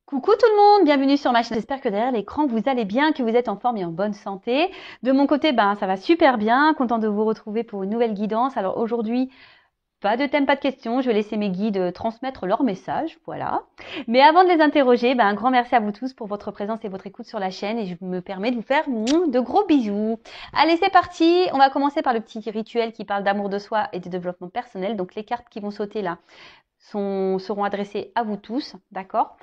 Coucou tout le monde, bienvenue sur ma chaîne. J'espère que derrière l'écran vous allez bien, que vous êtes en forme et en bonne santé. De mon côté, ça va super bien, content de vous retrouver pour une nouvelle guidance. Alors aujourd'hui, pas de thème, pas de questions, je vais laisser mes guides transmettre leur message, voilà. Mais avant de les interroger, un grand merci à vous tous pour votre présence et votre écoute sur la chaîne et je me permets de vous faire de gros bisous. Allez, c'est parti, on va commencer par le petit rituel qui parle d'amour de soi et de développement personnel. Donc les cartes qui vont sauter là seront adressées à vous tous, d'accord ?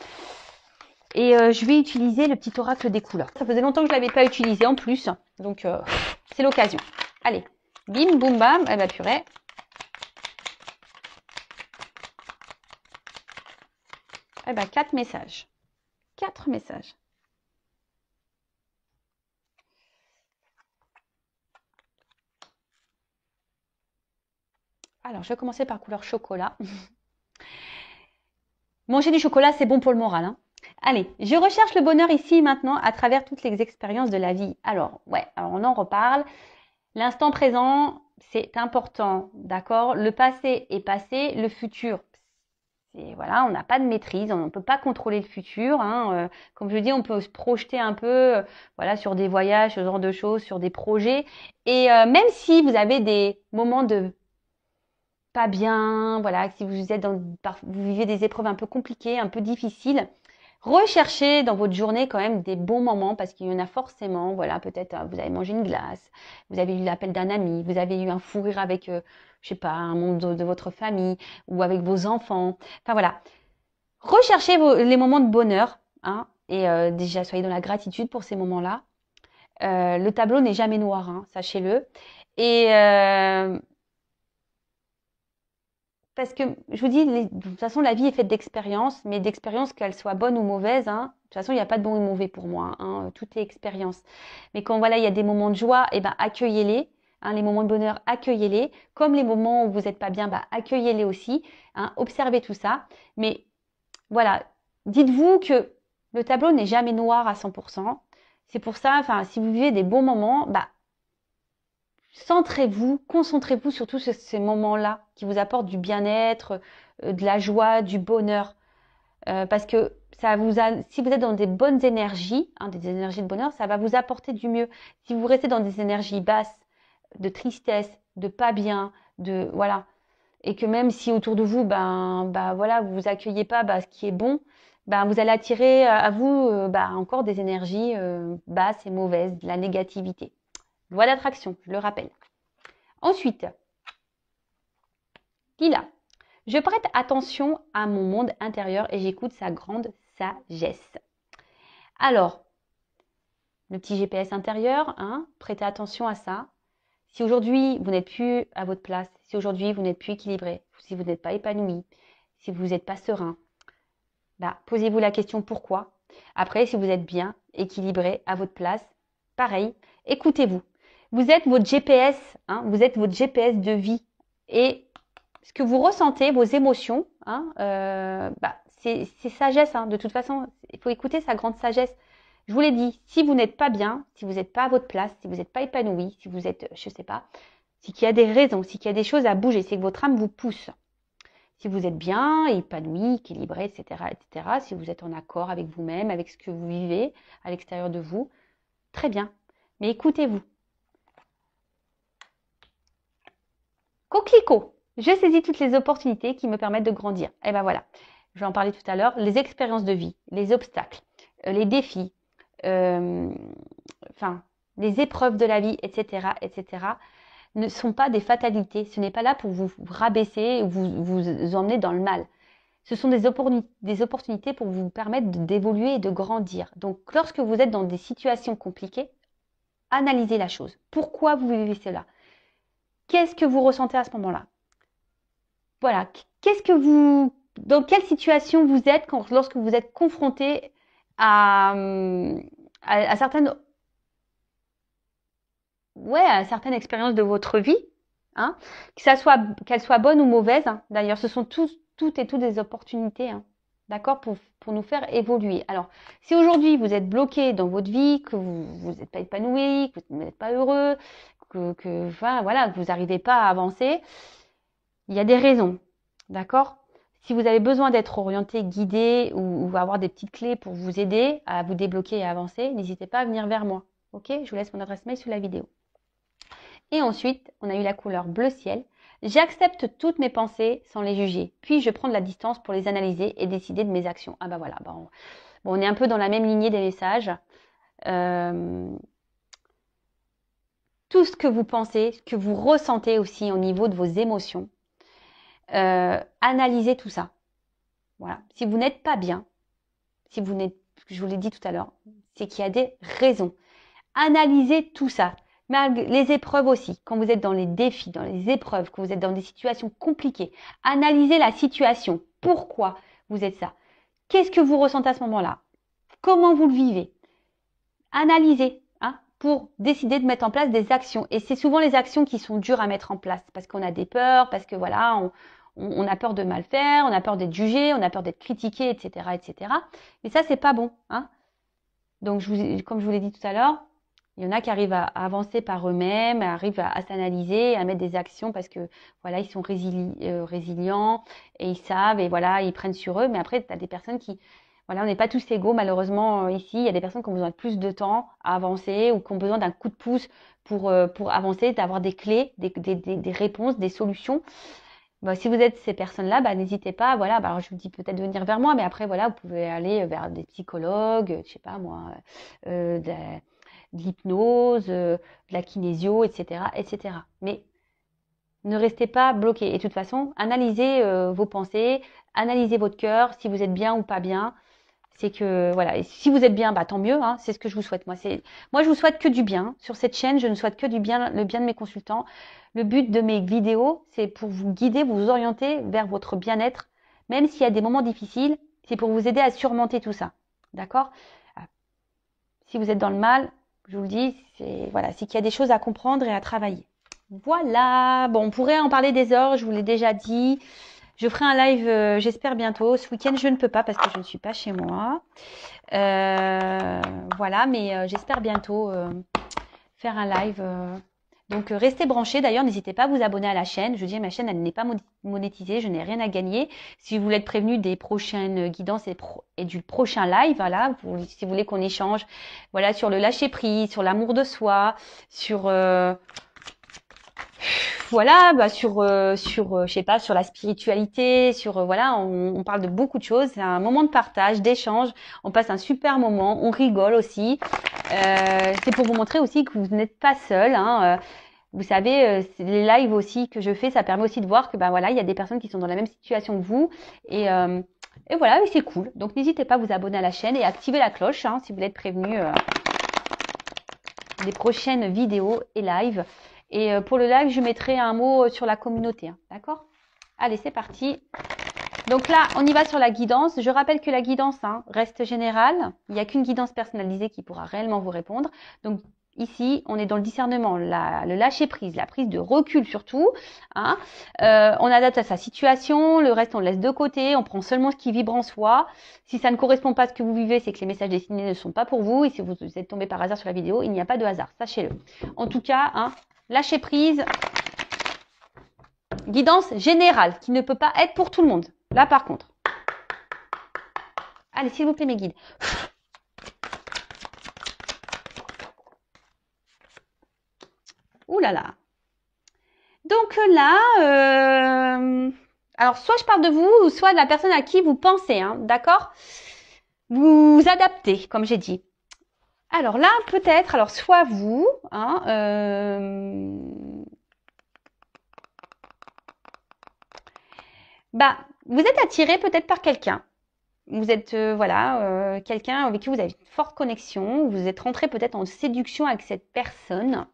Et je vais utiliser le petit oracle des couleurs. Ça faisait longtemps que je ne l'avais pas utilisé en plus. Donc, c'est l'occasion. Allez, bim, boum, bam. Eh ben, purée. Eh ben, 4 messages. 4 messages. Alors, je vais commencer par couleur chocolat. Manger du chocolat, c'est bon pour le moral, hein. Allez, je recherche le bonheur ici maintenant à travers toutes les expériences de la vie. Alors, alors on en reparle. L'instant présent, c'est important, d'accord? Le passé est passé, le futur, voilà, on n'a pas de maîtrise, on ne peut pas contrôler le futur, hein. Comme je dis, on peut se projeter un peu, voilà, sur des voyages, ce genre de choses, sur des projets. Et même si vous avez des moments de pas bien, voilà, si vous êtes vous vivez des épreuves un peu compliquées, un peu difficiles, recherchez dans votre journée quand même des bons moments parce qu'il y en a forcément. Voilà, peut-être vous avez mangé une glace, vous avez eu l'appel d'un ami, vous avez eu un fou rire avec, je sais pas, un membre de votre famille ou avec vos enfants. Enfin voilà, recherchez les moments de bonheur, hein, et déjà soyez dans la gratitude pour ces moments-là. Le tableau n'est jamais noir, hein, sachez-le. Et parce que je vous dis, de toute façon, la vie est faite d'expériences, mais d'expériences, qu'elles soient bonnes ou mauvaises, hein. De toute façon, il n'y a pas de bon ou mauvais pour moi, hein. Tout est expérience. Mais quand voilà, il y a des moments de joie, accueillez-les. Hein, les moments de bonheur, accueillez-les. Comme les moments où vous n'êtes pas bien, accueillez-les aussi. Hein, observez tout ça. Mais voilà, dites-vous que le tableau n'est jamais noir à 100%. C'est pour ça, si vous vivez des bons moments, centrez-vous, concentrez-vous surtout sur ces moments-là qui vous apportent du bien-être, de la joie, du bonheur. Parce que si vous êtes dans des bonnes énergies, hein, des énergies de bonheur, ça va vous apporter du mieux. Si vous restez dans des énergies basses, de tristesse, de pas bien, voilà, et que même si autour de vous, voilà, vous accueillez pas ce qui est bon, vous allez attirer à vous encore des énergies basses et mauvaises, de la négativité. Loi d'attraction, je le rappelle. Ensuite, Lila, je prête attention à mon monde intérieur et j'écoute sa grande sagesse. Alors, le petit GPS intérieur, hein, prêtez attention à ça. Si aujourd'hui vous n'êtes plus à votre place, si aujourd'hui vous n'êtes plus équilibré, si vous n'êtes pas épanoui, si vous n'êtes pas serein, posez-vous la question pourquoi. Après, si vous êtes bien, équilibré, à votre place, pareil, écoutez-vous. Vous êtes votre GPS, hein, vous êtes votre GPS de vie. Et ce que vous ressentez, vos émotions, hein, c'est sagesse. Hein, de toute façon, il faut écouter sa grande sagesse. Je vous l'ai dit, si vous n'êtes pas bien, si vous n'êtes pas à votre place, si vous n'êtes pas épanoui, si vous êtes, je sais pas, c'est qu'il y a des raisons, c'est qu'il y a des choses à bouger, c'est que votre âme vous pousse. Si vous êtes bien, épanoui, équilibré, etc., etc., si vous êtes en accord avec vous-même, avec ce que vous vivez à l'extérieur de vous, très bien. Mais écoutez-vous. Coquelicot, je saisis toutes les opportunités qui me permettent de grandir. Et ben voilà, je vais en parler tout à l'heure. Les expériences de vie, les obstacles, les défis, les épreuves de la vie, etc., etc., ne sont pas des fatalités. Ce n'est pas là pour vous rabaisser ou vous emmener dans le mal. Ce sont des opportunités pour vous permettre d'évoluer et de grandir. Donc, lorsque vous êtes dans des situations compliquées, analysez la chose. Pourquoi vous vivez cela? Qu'est-ce que vous ressentez à ce moment-là? Voilà. Dans quelle situation vous êtes lorsque vous êtes confronté à certaines expériences de votre vie, hein, qu'elles soient bonnes ou mauvaises, hein. D'ailleurs, ce sont toutes et toutes des opportunités, hein, d'accord, pour nous faire évoluer. Alors, si aujourd'hui vous êtes bloqué dans votre vie, que vous n'êtes pas épanoui, que vous n'êtes pas heureux, que vous n'arrivez pas à avancer, il y a des raisons, d'accord? Si vous avez besoin d'être orienté, guidé ou avoir des petites clés pour vous aider à vous débloquer et à avancer, n'hésitez pas à venir vers moi. Ok? Je vous laisse mon adresse mail sous la vidéo. Et ensuite, on a eu la couleur bleu ciel. J'accepte toutes mes pensées sans les juger. Puis je prends de la distance pour les analyser et décider de mes actions. Ah bah voilà, bon, on est un peu dans la même lignée des messages. Tout ce que vous pensez, ce que vous ressentez aussi au niveau de vos émotions, analysez tout ça. Voilà. Si vous n'êtes pas bien, si vous n'êtes, je vous l'ai dit tout à l'heure, c'est qu'il y a des raisons. Analysez tout ça. Les épreuves aussi, quand vous êtes dans les défis, dans les épreuves, quand vous êtes dans des situations compliquées, analysez la situation. Pourquoi vous êtes ça? Qu'est-ce que vous ressentez à ce moment-là? Comment vous le vivez? Analysez pour décider de mettre en place des actions. Et c'est souvent les actions qui sont dures à mettre en place parce qu'on a des peurs, parce que voilà, on a peur de mal faire, on a peur d'être jugé, on a peur d'être critiqué, etc., etc. Mais ça, c'est pas bon. Donc, comme je vous l'ai dit tout à l'heure, il y en a qui arrivent à avancer par eux-mêmes, arrivent à s'analyser, à mettre des actions parce que voilà, ils sont résilients et ils savent et voilà, ils prennent sur eux. Mais après, tu as des personnes qui, voilà, on n'est pas tous égaux malheureusement ici. Il y a des personnes qui ont besoin de plus de temps à avancer ou qui ont besoin d'un coup de pouce pour avancer, d'avoir des clés, des réponses, des solutions. Bah, si vous êtes ces personnes-là, bah, n'hésitez pas. Voilà, bah, alors je vous dis peut-être de venir vers moi, mais après voilà, vous pouvez aller vers des psychologues, je sais pas moi, de l'hypnose, de la kinésio, etc., etc. Mais ne restez pas bloqué. Et de toute façon, analysez vos pensées, analysez votre cœur, si vous êtes bien ou pas bien. C'est que voilà, et si vous êtes bien, bah tant mieux. C'est ce que je vous souhaite. Moi, je vous souhaite que du bien sur cette chaîne. Je ne souhaite que du bien, le bien de mes consultants. Le but de mes vidéos, c'est pour vous guider, vous orienter vers votre bien-être, même s'il y a des moments difficiles. C'est pour vous aider à surmonter tout ça. D'accord? Si vous êtes dans le mal, je vous le dis, c'est qu'il y a des choses à comprendre et à travailler. Voilà. Bon, on pourrait en parler des heures. Je vous l'ai déjà dit. Je ferai un live, j'espère bientôt. Ce week-end, je ne peux pas parce que je ne suis pas chez moi. Voilà, mais j'espère bientôt faire un live. Donc, restez branchés. D'ailleurs, n'hésitez pas à vous abonner à la chaîne. Je dis, ma chaîne, elle n'est pas monétisée. Je n'ai rien à gagner. Si vous voulez être prévenu des prochaines guidances et du prochain live, voilà, si vous voulez qu'on échange, voilà, sur le lâcher prise, sur l'amour de soi, sur voilà, bah je sais pas, sur la spiritualité, sur voilà, on parle de beaucoup de choses. C'est un moment de partage, d'échange. On passe un super moment, on rigole aussi. C'est pour vous montrer aussi que vous n'êtes pas seul. Vous savez, les lives aussi que je fais, ça permet aussi de voir que ben voilà, il y a des personnes qui sont dans la même situation que vous et voilà, c'est cool. Donc n'hésitez pas à vous abonner à la chaîne et activer la cloche si vous voulez être prévenu des prochaines vidéos et lives. Et pour le live, je mettrai un mot sur la communauté. D'accord? Allez, c'est parti. Donc là, on y va sur la guidance. Je rappelle que la guidance reste générale. Il n'y a qu'une guidance personnalisée qui pourra réellement vous répondre. Donc ici, on est dans le discernement, le lâcher prise, la prise de recul surtout. On adapte à sa situation. Le reste, on le laisse de côté. On prend seulement ce qui vibre en soi. Si ça ne correspond pas à ce que vous vivez, c'est que les messages destinés ne sont pas pour vous. Et si vous êtes tombé par hasard sur la vidéo, il n'y a pas de hasard. Sachez-le. En tout cas, lâcher prise. Guidance générale qui ne peut pas être pour tout le monde. Là, par contre. Allez, s'il vous plaît, mes guides. Ouh là là. Donc là, alors soit je parle de vous, ou soit de la personne à qui vous pensez, d'accord? Vous adaptez, comme j'ai dit. Alors là, peut-être, alors soit vous, vous êtes attiré peut-être par quelqu'un. Vous êtes quelqu'un avec qui vous avez une forte connexion. Vous êtes rentré peut-être en séduction avec cette personne.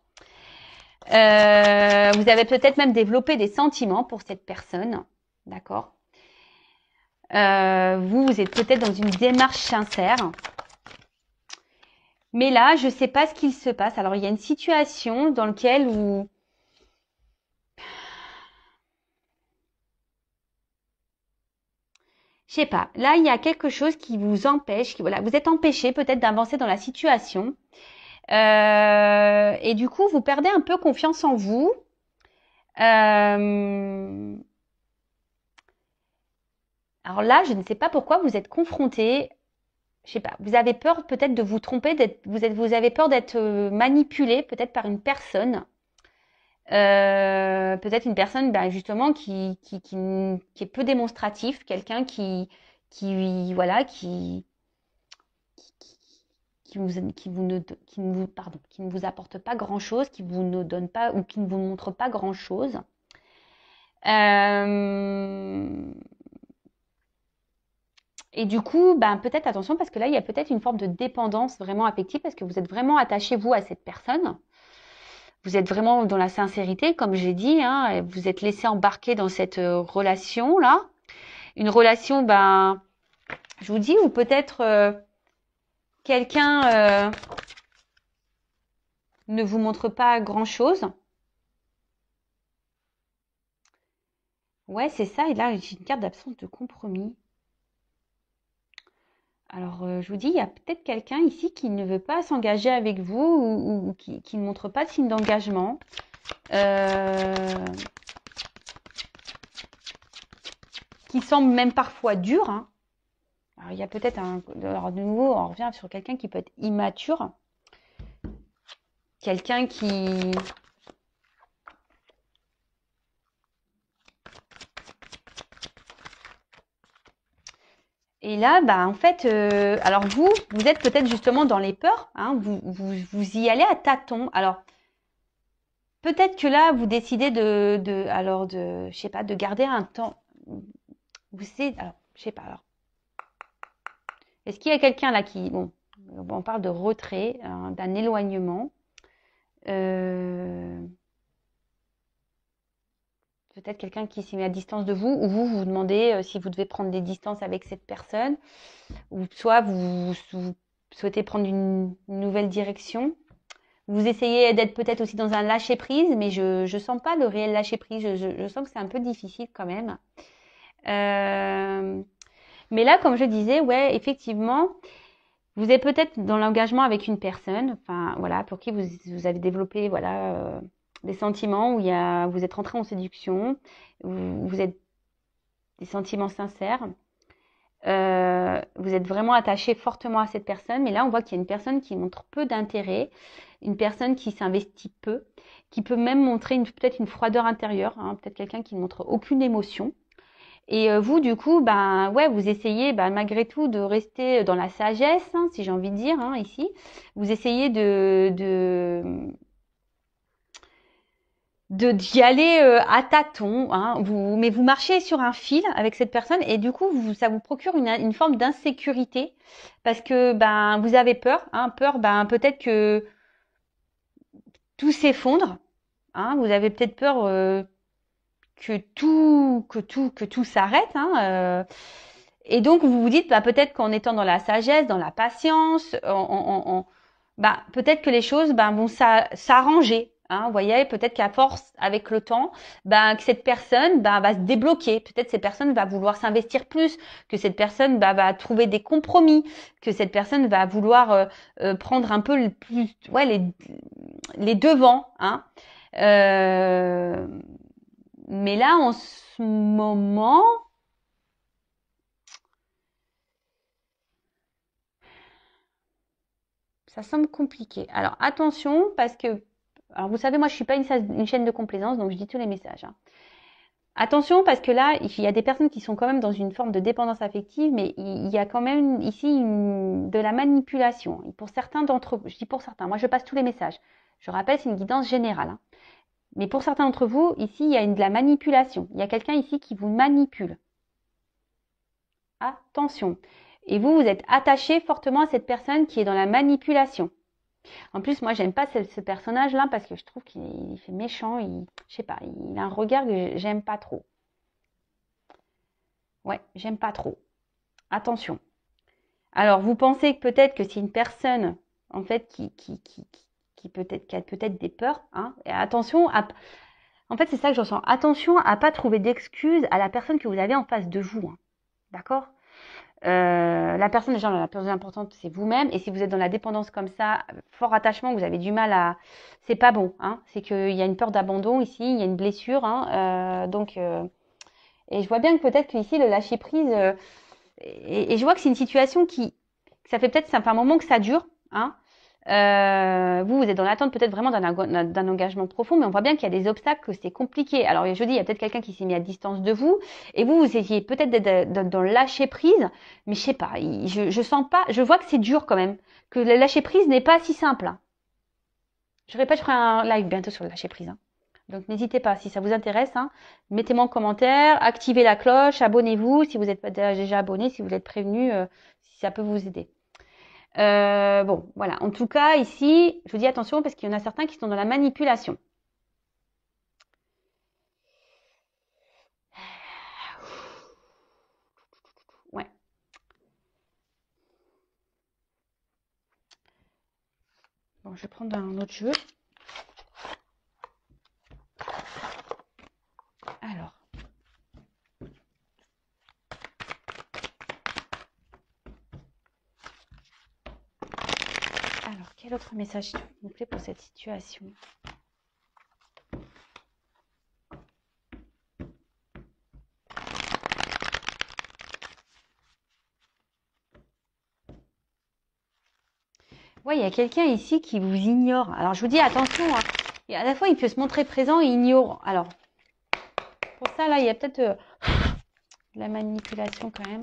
Vous avez peut-être même développé des sentiments pour cette personne. D'accord? Vous êtes peut-être dans une démarche sincère. Mais là, je ne sais pas ce qu'il se passe. Alors, il y a une situation dans laquelle où je sais pas. Là, il y a quelque chose qui vous empêche, vous êtes empêché peut-être d'avancer dans la situation. Et du coup, vous perdez un peu confiance en vous. Alors là, je ne sais pas pourquoi vous êtes confronté. Je sais pas, vous avez peur peut-être de vous tromper, vous avez peur d'être manipulé peut-être par une personne. Peut-être une personne ben, justement qui est peu démonstratif, quelqu'un voilà, qui ne vous apporte pas grand-chose, qui vous ne donne pas ou qui ne vous montre pas grand-chose. Et du coup, ben, peut-être attention parce que là, il y a peut-être une forme de dépendance vraiment affective parce que vous êtes vraiment attaché, vous, à cette personne. Vous êtes vraiment dans la sincérité, comme j'ai dit, hein, et vous êtes laissé embarquer dans cette relation-là. Une relation, ben, je vous dis, ou peut-être quelqu'un ne vous montre pas grand-chose. Ouais, c'est ça. Et là, j'ai une carte d'absence de compromis. Alors, je vous dis, il y a peut-être quelqu'un ici qui ne veut pas s'engager avec vous ou qui ne montre pas de signe d'engagement. Qui semble même parfois dur. Hein. Alors, il y a peut-être alors, de nouveau, on revient sur quelqu'un qui peut être immature. Quelqu'un qui... Et là, bah, en fait, alors vous êtes peut-être justement dans les peurs, hein, vous y allez à tâtons. Alors, peut-être que là, vous décidez je sais pas, de garder un temps. Vous savez, alors, je sais pas, alors. Est-ce qu'il y a quelqu'un là qui, bon, on parle de retrait, hein, d'un éloignement. Peut-être quelqu'un qui s'est mis à distance de vous, ou vous demandez si vous devez prendre des distances avec cette personne, ou soit vous souhaitez prendre une nouvelle direction. Vous essayez d'être peut-être aussi dans un lâcher-prise, mais je sens pas le réel lâcher-prise. Je sens que c'est un peu difficile quand même. Mais là, comme je disais, ouais, effectivement, vous êtes peut-être dans l'engagement avec une personne, enfin voilà, pour qui vous avez développé voilà des sentiments où vous êtes rentré en séduction, vous êtes des sentiments sincères. Vous êtes vraiment attaché fortement à cette personne, mais là on voit qu'il y a une personne qui montre peu d'intérêt, une personne qui s'investit peu, qui peut même montrer peut-être une froideur intérieure, hein, peut-être quelqu'un qui ne montre aucune émotion. Et vous, du coup, ben ouais, vous essayez malgré tout de rester dans la sagesse, hein, si j'ai envie de dire, hein, ici. Vous essayez d'y aller à tâtons, hein, mais vous marchez sur un fil avec cette personne et du coup ça vous procure une forme d'insécurité parce que ben vous avez peur, hein, peur ben peut-être que tout s'effondre, hein, vous avez peut-être peur que tout s'arrête, hein, et donc vous vous dites bah peut-être qu'en étant dans la sagesse, dans la patience, bah peut-être que les choses vont s'arranger. Hein, vous voyez, peut-être qu'à force, avec le temps, que cette personne va se débloquer. Peut-être cette personne va vouloir s'investir plus, que cette personne va trouver des compromis, que cette personne va vouloir prendre un peu les devants. Hein. Mais là, en ce moment, ça semble compliqué. Alors attention, parce que, alors vous savez, moi je suis pas une chaîne de complaisance, donc je dis tous les messages. Hein. Attention, parce que là, il y a des personnes qui sont quand même dans une forme de dépendance affective, mais il y a quand même ici de la manipulation. Et pour certains d'entre vous, je dis pour certains, moi je passe tous les messages. Je rappelle, c'est une guidance générale. Hein. Mais pour certains d'entre vous, ici, il y a de la manipulation. Il y a quelqu'un ici qui vous manipule. Attention. Et vous êtes attaché fortement à cette personne qui est dans la manipulation. En plus, moi, j'aime pas ce personnage-là parce que je trouve qu'il fait méchant. Je sais pas, il a un regard que j'aime pas trop. Ouais, j'aime pas trop. Attention. Alors, vous pensez que peut-être que c'est une personne, en fait, qui a peut-être des peurs. Hein, et attention en fait, c'est ça que je ressens. Attention à pas trouver d'excuses à la personne que vous avez en face de vous. Hein. D'accord? La personne déjà la plus importante, c'est vous-même. Et si vous êtes dans la dépendance comme ça, fort attachement, vous avez du mal à... C'est pas bon. Hein. C'est qu'il y a une peur d'abandon ici, il y a une blessure. Hein. Donc, Et je vois bien que peut-être qu'ici, le lâcher prise, et je vois que c'est une situation que ça fait peut-être, ça fait un moment que ça dure, hein. Vous êtes dans l'attente peut-être vraiment d'un engagement profond, mais on voit bien qu'il y a des obstacles, que c'est compliqué. Alors je dis, il y a peut-être quelqu'un qui s'est mis à distance de vous, et vous essayez peut-être d'être dans le lâcher prise, mais je sais pas, je sens pas, je vois que c'est dur quand même, que le lâcher prise n'est pas si simple, hein. Je répète, je ferai un live bientôt sur le lâcher prise, hein. Donc n'hésitez pas, si ça vous intéresse, hein, mettez-moi en commentaire, activez la cloche, abonnez-vous si vous n'êtes pas déjà abonné, si vous êtes prévenu, si ça peut vous aider. Bon, voilà. En tout cas, ici, je vous dis attention parce qu'il y en a certains qui sont dans la manipulation. Ouais. Bon, je vais prendre un autre jeu. Alors. Alors, quel autre message s'il vous plaît pour cette situation? Ouais, il y a quelqu'un ici qui vous ignore. Alors, je vous dis attention, hein. Et à la fois, il peut se montrer présent et ignore. Alors, pour ça, là, il y a peut-être de la manipulation quand même.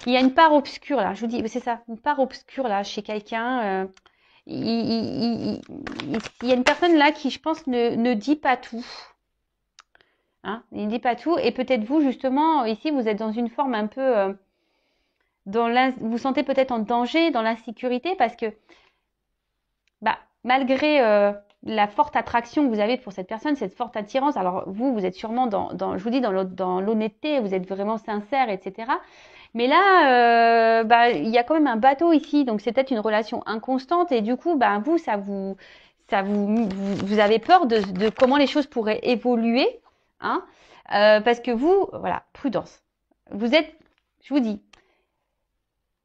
Il y a une part obscure, là. Je vous dis, c'est ça, une part obscure, là, chez quelqu'un. Il y a une personne, là, qui, je pense, ne dit pas tout. Hein, il ne dit pas tout. Et peut-être vous, justement, ici, vous êtes dans une forme un peu... vous sentez peut-être en danger, dans l'insécurité, parce que malgré la forte attraction que vous avez pour cette personne, cette forte attirance, alors vous êtes sûrement je vous dis, dans l'honnêteté, vous êtes vraiment sincère, etc. Mais là, il y a quand même un bateau ici, donc c'est peut-être une relation inconstante, et du coup, vous avez peur de comment les choses pourraient évoluer, hein, parce que vous, voilà, prudence. Je vous dis,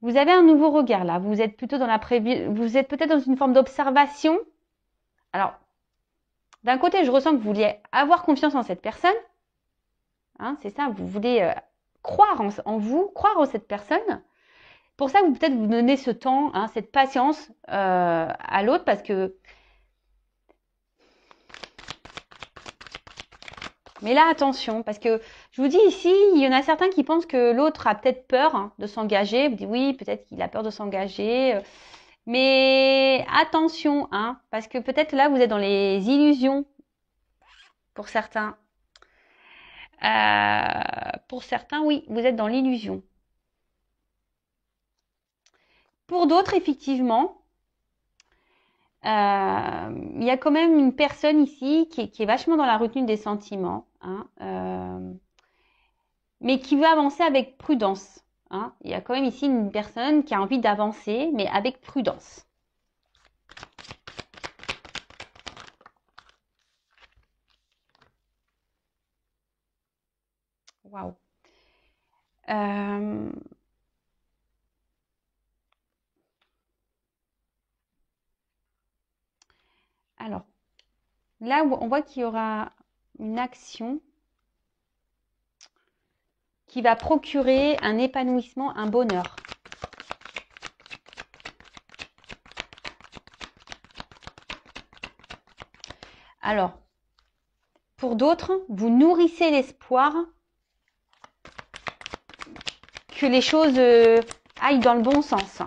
vous avez un nouveau regard là. Vous êtes plutôt vous êtes peut-être dans une forme d'observation. Alors, d'un côté, je ressens que vous vouliez avoir confiance en cette personne. Hein, c'est ça, vous voulez croire en vous, croire en cette personne. Pour ça, peut-être vous donnez ce temps, hein, cette patience à l'autre, parce que... Mais là, attention, parce que je vous dis ici, il y en a certains qui pensent que l'autre a peut-être peur, hein, de s'engager. Vous dites oui, peut-être qu'il a peur de s'engager. Mais attention, hein, parce que peut-être là, vous êtes dans les illusions pour certains. Pour certains, oui, vous êtes dans l'illusion. Pour d'autres, effectivement, il y a quand même une personne ici qui est vachement dans la retenue des sentiments, hein, mais qui veut avancer avec prudence. Hein. Il y a quand même ici une personne qui a envie d'avancer, mais avec prudence. Waouh. Alors, là, on voit qu'il y aura une action qui va procurer un épanouissement, un bonheur. Alors, pour d'autres, vous nourrissez l'espoir que les choses aillent dans le bon sens.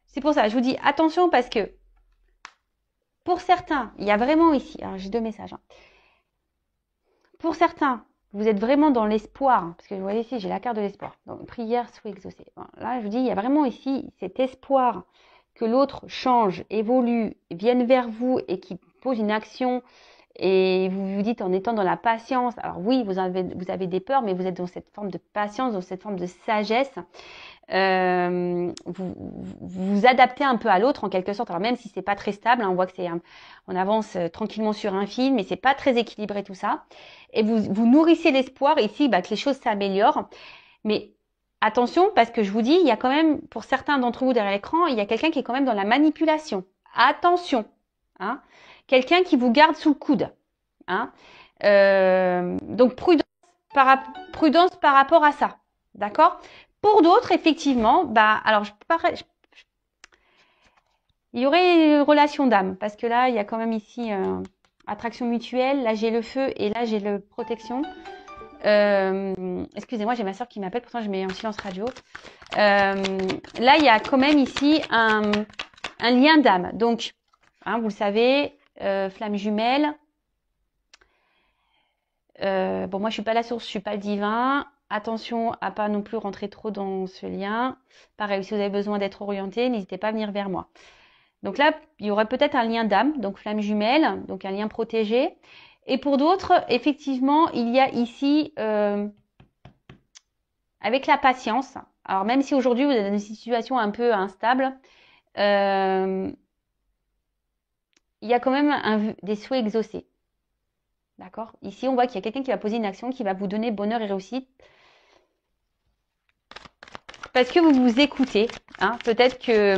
C'est pour ça, je vous dis attention parce que pour certains, il y a vraiment ici, alors j'ai deux messages. Hein. Pour certains, vous êtes vraiment dans l'espoir, parce que vous voyez ici, j'ai la carte de l'espoir. Donc, prière soit exaucée. Bon, là, je vous dis, il y a vraiment ici cet espoir que l'autre change, évolue, vienne vers vous et qui pose une action. Et vous vous dites en étant dans la patience, alors oui, vous avez des peurs, mais vous êtes dans cette forme de patience, dans cette forme de sagesse. Vous vous adaptez un peu à l'autre en quelque sorte. Alors même si c'est pas très stable, hein, on voit que on avance tranquillement sur un fil, mais c'est pas très équilibré tout ça. Et vous nourrissez l'espoir ici que les choses s'améliorent. Mais attention, parce que je vous dis, il y a quand même, pour certains d'entre vous derrière l'écran, il y a quelqu'un qui est quand même dans la manipulation. Attention, hein. quelqu'un qui vous garde sous le coude. Hein. Donc prudence par rapport à ça. D'accord? Pour d'autres, effectivement, alors il y aurait une relation d'âme, parce que là, il y a quand même ici attraction mutuelle. Là, j'ai le feu et là, j'ai le protection. Excusez-moi, j'ai ma soeur qui m'appelle, pourtant je mets en silence radio. Là, il y a quand même ici un lien d'âme. Donc, hein, vous le savez, flamme jumelle. Bon, moi, je suis pas la source, je suis pas le divin. Attention à pas non plus rentrer trop dans ce lien. Pareil, si vous avez besoin d'être orienté, n'hésitez pas à venir vers moi. Donc là, il y aurait peut-être un lien d'âme, donc flamme jumelle, donc un lien protégé. Et pour d'autres, effectivement, il y a ici, avec la patience, alors même si aujourd'hui vous êtes dans une situation un peu instable, il y a quand même des souhaits exaucés. D'accord? Ici, on voit qu'il y a quelqu'un qui va poser une action qui va vous donner bonheur et réussite. Parce que vous vous écoutez. Hein? Peut-être que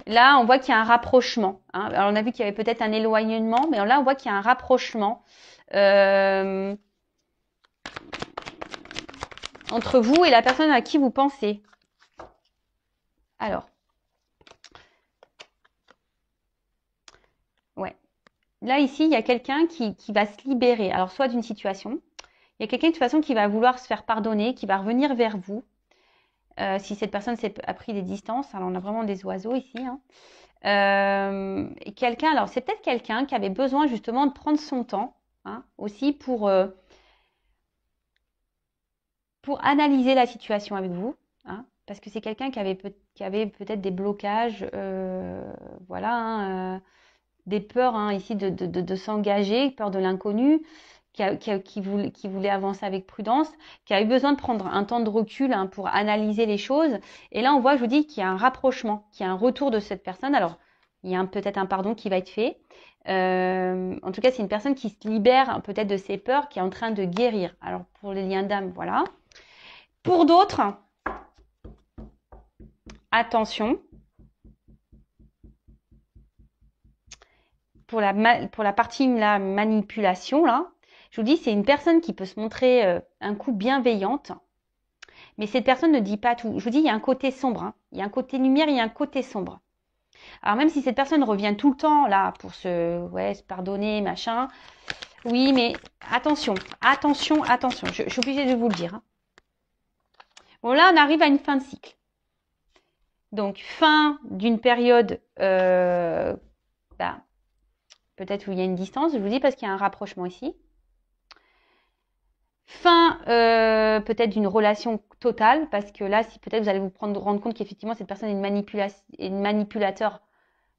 là, on voit qu'il y a un rapprochement. Hein? Alors, on a vu qu'il y avait peut-être un éloignement, mais là, on voit qu'il y a un rapprochement entre vous et la personne à qui vous pensez. Alors. Ouais. Là, ici, il y a quelqu'un qui va se libérer. Alors, soit d'une situation. Il y a quelqu'un de toute façon qui va vouloir se faire pardonner, qui va revenir vers vous. Si cette personne a pris des distances. Alors, on a vraiment des oiseaux ici. Hein. Quelqu'un, alors c'est peut-être quelqu'un qui avait besoin justement de prendre son temps hein, aussi pour analyser la situation avec vous, hein, parce que c'est quelqu'un qui avait peut-être des blocages, voilà, hein, des peurs hein, ici de s'engager, peur de l'inconnu, qui voulait avancer avec prudence, qui a eu besoin de prendre un temps de recul hein, pour analyser les choses. Et là, on voit, je vous dis, qu'il y a un rapprochement, qu'il y a un retour de cette personne. Alors, il y a peut-être un pardon qui va être fait. En tout cas, c'est une personne qui se libère peut-être de ses peurs, qui est en train de guérir. Alors, pour les liens d'âme, voilà. Pour d'autres, attention. Pour la partie la manipulation, là, je vous dis, c'est une personne qui peut se montrer un coup bienveillante, mais cette personne ne dit pas tout. Je vous dis, il y a un côté sombre, hein. Il y a un côté lumière, il y a un côté sombre. Alors même si cette personne revient tout le temps là pour se pardonner, machin, oui, mais attention, attention, attention. Je suis obligée de vous le dire. Hein. Bon là, on arrive à une fin de cycle. Donc fin d'une période, peut-être où il y a une distance. Je vous dis parce qu'il y a un rapprochement ici. Fin peut-être d'une relation totale, parce que là, si peut-être vous allez vous rendre compte qu'effectivement cette personne est une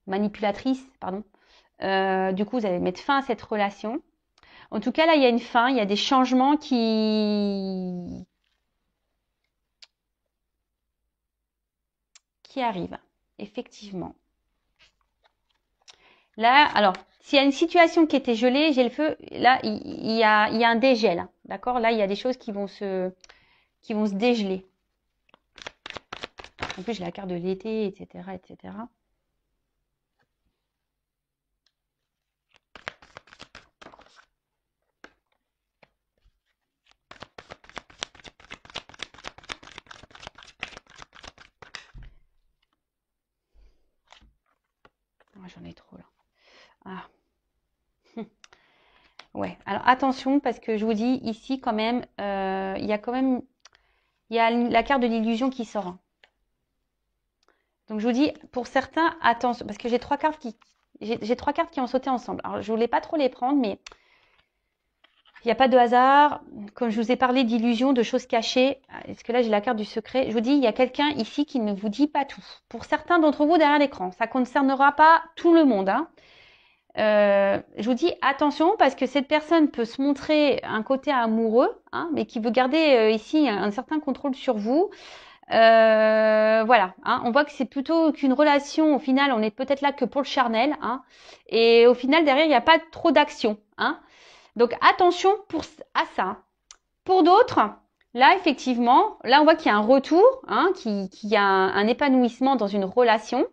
manipulatrice, pardon. Du coup, vous allez mettre fin à cette relation. En tout cas, là, il y a une fin, il y a des changements qui arrivent, effectivement. Là, alors, s'il y a une situation qui était gelée, j'ai le feu, là, il y a un dégel, hein, d'accord? Là, il y a des choses qui vont se dégeler. En plus, j'ai la carte de l'été, etc., etc. J'en ai trop, là. Ah. Ouais, alors attention, parce que je vous dis, ici, quand même, il y a la carte de l'illusion qui sort. Hein. Donc, je vous dis, pour certains, attention, parce que j'ai trois cartes qui ont sauté ensemble. Alors, je voulais pas trop les prendre, mais il n'y a pas de hasard. Comme je vous ai parlé d'illusion, de choses cachées, est-ce que là, j'ai la carte du secret? Je vous dis, il y a quelqu'un ici qui ne vous dit pas tout. Pour certains d'entre vous derrière l'écran, ça ne concernera pas tout le monde. Hein. Je vous dis attention parce que cette personne peut se montrer un côté amoureux, hein, mais qui veut garder ici un certain contrôle sur vous. Voilà, hein, on voit que c'est plutôt qu'une relation. Au final, on est peut-être là que pour le charnel, hein, et au final derrière il n'y a pas trop d'action, hein. Donc attention à ça. Pour d'autres, là effectivement, là on voit qu'il y a un retour, hein, qu'il y a un épanouissement dans une relation.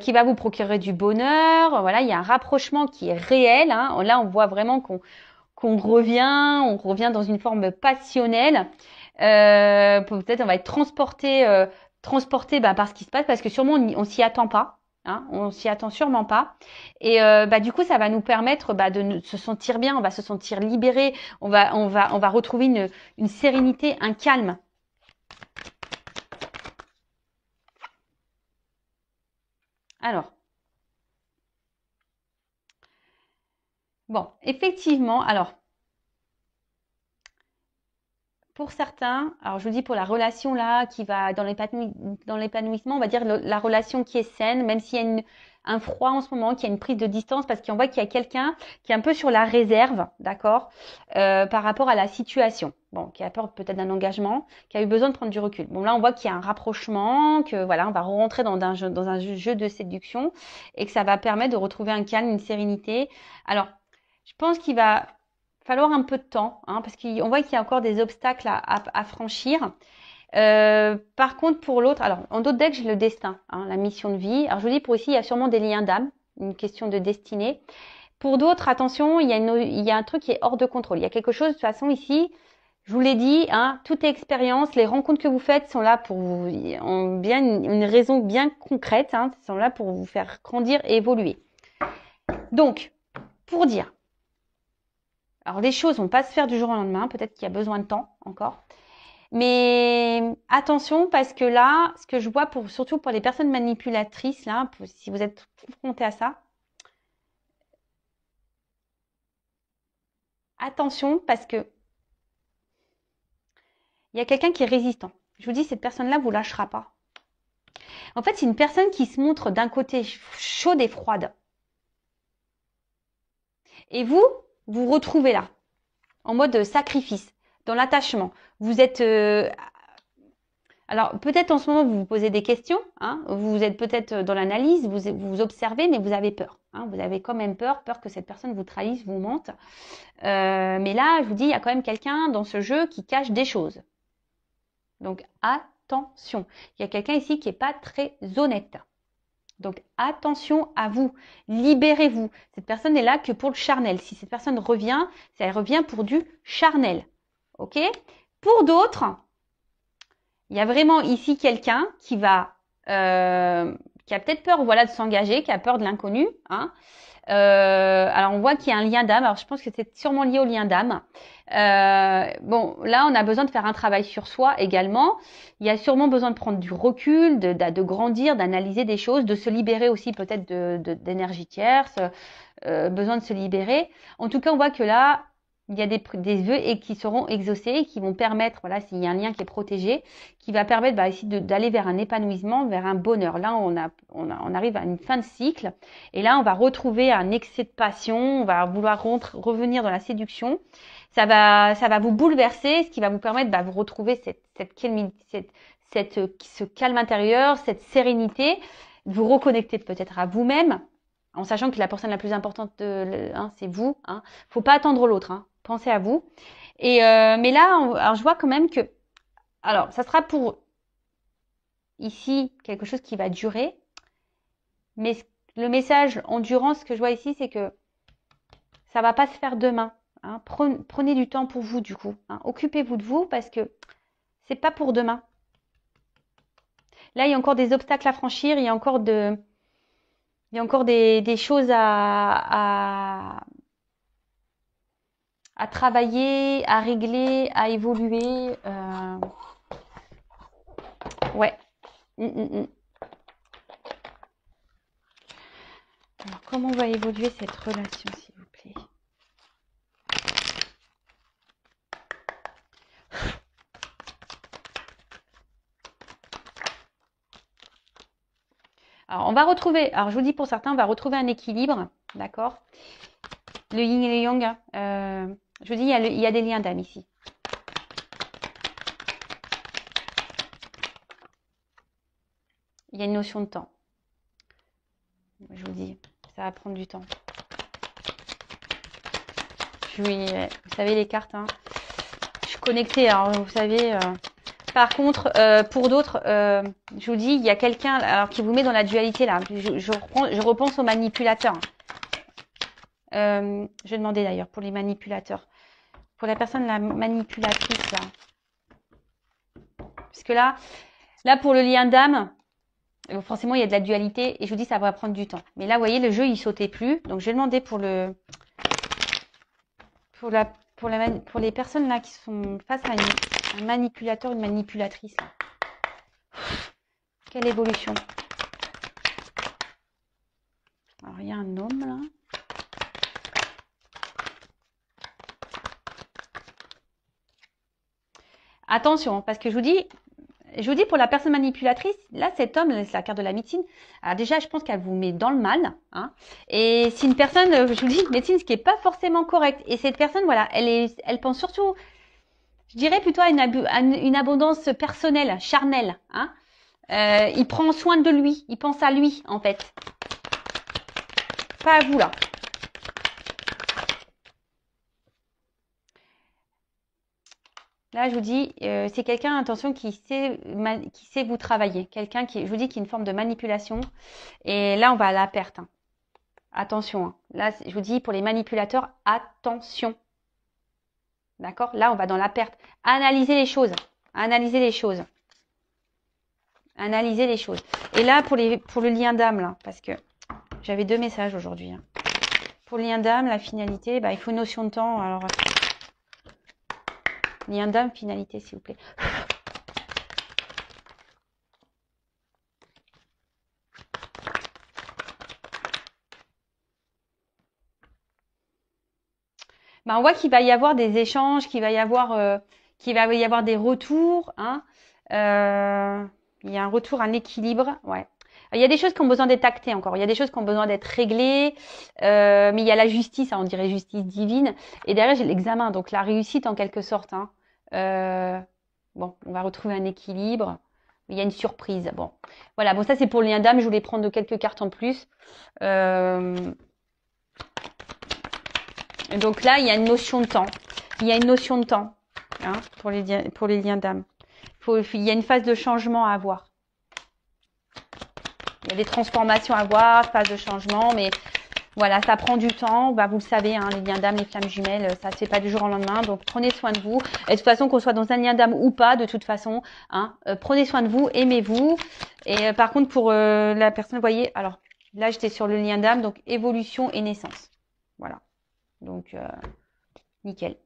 qui va vous procurer du bonheur. Voilà, il y a un rapprochement qui est réel. Hein. Là, on voit vraiment qu'on revient dans une forme passionnelle. Peut-être on va être transporté par ce qui se passe, parce que sûrement on s'y attend pas. Hein, on s'y attend sûrement pas. Et du coup, ça va nous permettre de se sentir bien, on va se sentir libéré, on va retrouver une sérénité, un calme. Alors, bon, effectivement, alors, pour certains, alors je vous dis pour la relation là qui va dans l'épanouissement, on va dire la relation qui est saine, même s'il y a un froid en ce moment, qu'il y a une prise de distance, parce qu'on voit qu'il y a quelqu'un qui est un peu sur la réserve, d'accord, par rapport à la situation. Bon, qui apporte peut-être un engagement, qui a eu besoin de prendre du recul. Bon, là, on voit qu'il y a un rapprochement, que voilà, on va rentrer dans un jeu de séduction, et que ça va permettre de retrouver un calme, une sérénité. Alors, je pense qu'il va falloir un peu de temps, hein, parce qu'on voit qu'il y a encore des obstacles à franchir. Par contre, pour l'autre, alors en d'autres decks, j'ai le destin, hein, la mission de vie. Alors je vous dis, pour ici, il y a sûrement des liens d'âme, une question de destinée. Pour d'autres, attention, il y a un truc qui est hors de contrôle. Il y a quelque chose, de toute façon, ici, je vous l'ai dit, hein, toute expérience, les rencontres que vous faites sont là pour vous, ont bien une raison bien concrète, hein, sont là pour vous faire grandir et évoluer. Donc, pour dire, alors les choses vont pas se faire du jour au lendemain, peut-être qu'il y a besoin de temps encore. Mais attention, parce que là, ce que je vois surtout pour les personnes manipulatrices, là, si vous êtes confrontés à ça, attention, parce que il y a quelqu'un qui est résistant. Je vous dis, cette personne-là vous lâchera pas. En fait, c'est une personne qui se montre d'un côté chaude et froide. Et vous retrouvez là, en mode sacrifice, dans l'attachement. Vous êtes alors, peut-être en ce moment, vous vous posez des questions, hein, vous êtes peut-être dans l'analyse, vous observez, mais vous avez peur. Hein, vous avez quand même peur que cette personne vous trahisse, vous mente. Mais là, je vous dis, il y a quand même quelqu'un dans ce jeu qui cache des choses. Donc, attention. Il y a quelqu'un ici qui n'est pas très honnête. Donc, attention à vous. Libérez-vous. Cette personne n'est là que pour le charnel. Si cette personne revient, elle revient pour du charnel. OK ? Pour d'autres, il y a vraiment ici quelqu'un qui a peut-être peur, voilà, de s'engager, qui a peur de l'inconnu. Hein. Alors on voit qu'il y a un lien d'âme. Alors je pense que c'est sûrement lié au lien d'âme. Bon, là on a besoin de faire un travail sur soi également. Il y a sûrement besoin de prendre du recul, de grandir, d'analyser des choses, de se libérer aussi peut-être d'énergie tierce. Besoin de se libérer. En tout cas, on voit que là, il y a des vœux qui seront exaucés, qui vont permettre, voilà, s'il y a un lien qui est protégé, qui va permettre ici d'aller vers un épanouissement, vers un bonheur. Là, on arrive à une fin de cycle, et là, on va retrouver un excès de passion, on va vouloir revenir dans la séduction. Ça va vous bouleverser, ce qui va vous permettre de vous retrouver ce calme intérieur, cette sérénité, de vous reconnecter peut-être à vous-même, en sachant que la personne la plus importante, c'est vous. Hein. Faut pas attendre l'autre. Hein. Pensez à vous. Et mais là, alors je vois quand même que, alors ça sera pour ici quelque chose qui va durer. Mais le message endurance que je vois ici, c'est que ça va pas se faire demain. Hein. Prenez du temps pour vous du coup. Hein. Occupez-vous de vous parce que c'est pas pour demain. Là, il y a encore des obstacles à franchir. Il y a encore des choses à travailler, à régler, à évoluer. Ouais. Alors, comment va évoluer cette relation, s'il vous plaît? Alors, on va retrouver, alors je vous dis pour certains, on va retrouver un équilibre, d'accord? Le yin et le yang, je vous dis, il y a des liens d'âme ici. Il y a une notion de temps. Je vous dis, ça va prendre du temps. Vous savez les cartes, hein. Je suis connectée, alors vous savez, Par contre, pour d'autres, je vous dis, il y a quelqu'un alors qui vous met dans la dualité là. Je repense aux manipulateurs. Je vais demander d'ailleurs pour les manipulateurs. Pour la personne, la manipulatrice là. Parce que là pour le lien d'âme, forcément il y a de la dualité et je vous dis ça va prendre du temps. Mais là, vous voyez, le jeu il sautait plus. Donc je vais demander pour les personnes là qui sont face à un manipulateur, une manipulatrice. Là. Quelle évolution. Alors il y a un homme là. Attention, parce que je vous dis pour la personne manipulatrice, là cet homme, c'est la carte de la médecine. Alors déjà, je pense qu'elle vous met dans le mal. Hein, et c'est une personne, je vous dis, médecine, ce qui est pas forcément correct. Et cette personne, voilà, elle pense surtout, je dirais plutôt à une abondance personnelle, charnelle. Hein. Il prend soin de lui, il pense à lui en fait. Pas à vous là. Là, je vous dis, c'est quelqu'un, attention, qui sait vous travailler. Quelqu'un qui, je vous dis, qui est une forme de manipulation. Et là, on va à la perte. Hein. Attention. Hein. Là, je vous dis, pour les manipulateurs, attention. D'accord? Là, on va dans la perte. Analysez les choses. Analysez les choses. Analysez les choses. Et là, pour le lien d'âme, là, parce que j'avais 2 messages aujourd'hui. Hein. Pour le lien d'âme, la finalité, il faut une notion de temps. Alors, lien d'âme, finalité, s'il vous plaît. On voit qu'il va y avoir des échanges, qu'il va y avoir des retours. Hein. Il y a un retour, un équilibre. Ouais. Il y a des choses qui ont besoin d'être actées encore. Il y a des choses qui ont besoin d'être réglées. Mais il y a la justice, hein, on dirait justice divine. Et derrière, j'ai l'examen, donc la réussite en quelque sorte. Hein. Bon, on va retrouver un équilibre. Il y a une surprise. Bon, voilà. Bon, ça c'est pour le lien d'âme. Je voulais prendre quelques cartes en plus. Donc là, il y a une notion de temps. Il y a une notion de temps hein, pour les liens d'âme. Il y a une phase de changement à avoir. Il y a des transformations à avoir, phase de changement, mais voilà, ça prend du temps. Bah, vous le savez, hein, les liens d'âme, les flammes jumelles, ça ne se fait pas du jour au lendemain. Donc prenez soin de vous. Et de toute façon, qu'on soit dans un lien d'âme ou pas, de toute façon, hein, prenez soin de vous, aimez-vous. Et par contre, pour la personne, vous voyez, alors là, j'étais sur le lien d'âme, donc évolution et naissance. Voilà. Donc, nickel.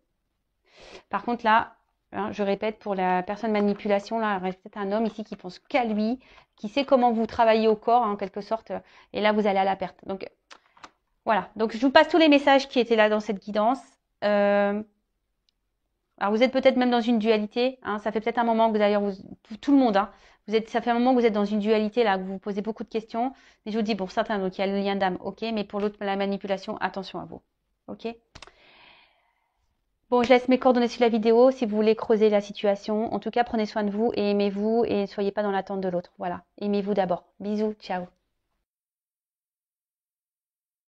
Par contre, là, hein, je répète, pour la personne manipulation, là, il reste peut-être un homme ici qui pense qu'à lui, qui sait comment vous travaillez au corps, hein, en quelque sorte. Et là, vous allez à la perte. Donc, voilà. Donc, je vous passe tous les messages qui étaient là dans cette guidance. Alors, vous êtes peut-être même dans une dualité. Hein, ça fait peut-être un moment que d'ailleurs, tout le monde, hein, ça fait un moment que vous êtes dans une dualité, là, que vous vous posez beaucoup de questions. Mais je vous dis, pour certains, donc il y a le lien d'âme, ok. Mais pour l'autre, la manipulation, attention à vous. Ok. Bon, je laisse mes coordonnées sur la vidéo si vous voulez creuser la situation. En tout cas, prenez soin de vous et aimez-vous et ne soyez pas dans l'attente de l'autre. Voilà. Aimez-vous d'abord. Bisous. Ciao.